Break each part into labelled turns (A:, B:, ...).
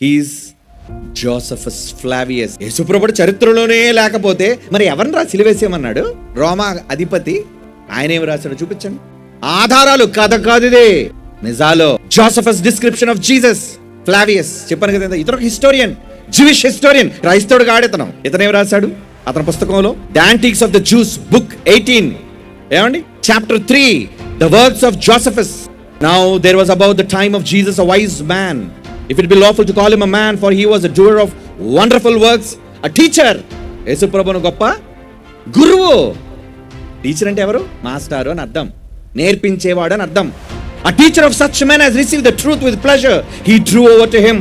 A: He's Josephus Flavius. యేసుప్రభుడు చరిత్రలోనే లేకపోతే మరి ఎవరిని రా సిలువేసేయమన్నాడు? రోమా అధిపతి. ఆయన ఏమి రాశాడు చూపించండి. ఆధారాలు, కథ కాదు ఇది, నిజాలు. Josephus description of Jesus Flavius. చెప్పాను కదా, ఇతను హిస్టోరియన్, జూయిష్ హిస్టోరియన్, క్రైస్తవుడు కాడు ఇతనేం రాశాడు అతని పుస్తకంలో? The antiques of the Jews, book 18 ఏమండి, chapter 3, the works of Josephus. Now there was about the time of Jesus a wise man, if it be lawful to call him a man, for he was a doer of wonderful works, a teacher. యేసు ప్రభువును గొప్ప గురువు. Teacher అంటే ఎవరు? మాస్టారు అని అర్థం, నేర్పించేవాడు అని అర్థం. A teacher of such men has received the truth with pleasure. He drew over to him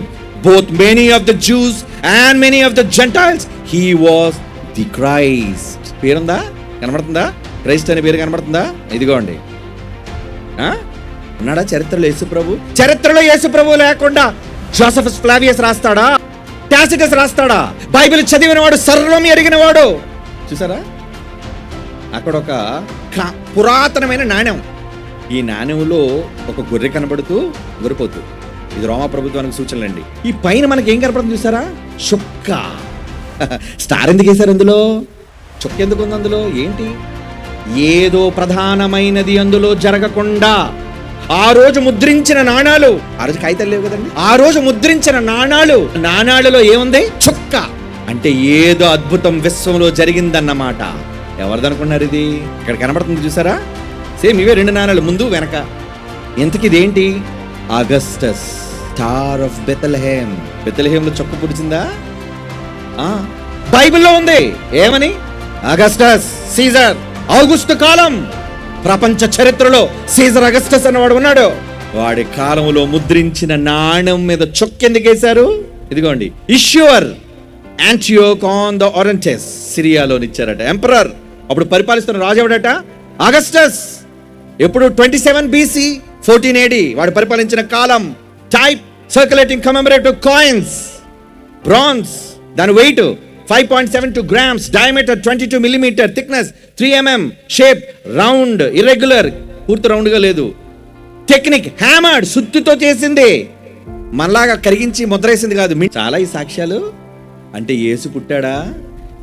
A: both many of the Jews and many of the Gentiles. He was the Christ. పేరుందా? కనబడుతుందా? Christ అనే పేరు కనబడుతుందా? ఇదిగోండి. ఉన్నాడా చరిత్రలో యేసుప్రభు? చరిత్రలో యేసుప్రభు లేకుండా జోసెఫస్ ఫ్లావియస్ రాస్తాడా? టాసిటస్ రాస్తాడా? బైబిల్ చదివినవాడు, సర్వం ఎరిగినవాడు. చూసారా, అక్కడ ఒక పురాతనమైన నాణ్యం. ఈ నాణ్యంలో ఒక గొర్రె కనబడుతూ గొర్రెపోతూ. ఇది రోమా ప్రభుత్వానికి సూచనలండి. ఈ పైన మనకి ఏం కనపడుతుంది చూసారా? చుక్క. స్టార్ ఎందుకు వేశారు అందులో? చుక్క ఎందుకు ఉంది అందులో? ఏంటి? ఏదో ప్రధానమైనది అందులో జరగకుండా ఆ రోజు ముద్రించిన నాణాలు, ఆ రోజు కాగితాలు లేవు కదండి, ఆ రోజు ముద్రించిన నాణాలలో ఏముంది? చుక్క. అంటే ఏదో అద్భుతం విశ్వంలో జరిగిందన్నమాట. ఎవరిదనుకున్నారు ఇది? ఇక్కడ కనబడుతుంది చూసారా? సేమ్ ఇవే 2 నాణాలు, ముందు వెనక. ఇంతకి ఇదేంటి? Augustus, star of Bethlehem. బెత్లెహేమ్లో చుక్క పుడిచిందా? బైబిల్లో ఉంది. ఏమని? Augustus, Caesar. ఆగస్టు కాలం. ప్రపంచ చరిత్రలో సీజర్ అగస్టస్ అన్నవాడు ఉన్నాడు. వాడి కాలంలో ముద్రించిన నాణ్యం మీద చొక్కెందుకేశారు? ఇదిగోండి, ఇష్యూర్ యాంటియోక్ ఆన్ ద ఓరెంటస్, సిరియాలోనిచ్చారట. ఎంపరర్, అప్పుడు పరిపాలిస్తున్న రాజు ఎవడట? అగస్టస్. ఎప్పుడు? 27 BC 14 AD వాడు పరిపాలించిన కాలం. Type circulating commemorative coins, bronze. దాని weight 5.72 grams, diameter 22 millimeter, thickness 3 mm, shape round, irregular, పూర్తి రౌండ్ గా లేదు. టెక్నిక్ హ్యామర్డ్, సుత్తితో చేసింది, మనలాగా కరిగించి ముద్రేసింది కాదు. చాలా ఈ సాక్ష్యాలు. అంటే యేసు పుట్టాడా?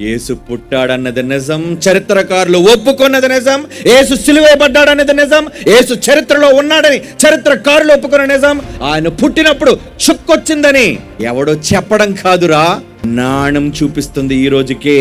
A: యేసు పుట్టాడన్నది నిజం, చరిత్రకారులు ఒప్పుకున్నది నిజం. యేసు సిలువేయబడ్డాడన్నది నిజం, యేసు చరిత్రలో ఉన్నాడని చరిత్రకారులు ఒప్పుకున్న నిజం. ఆయన పుట్టినప్పుడు చుక్కొచ్చిందని ఎవడో చెప్పడం కాదురా, నాణం చూపిస్తుంది ఈ రోజుకే.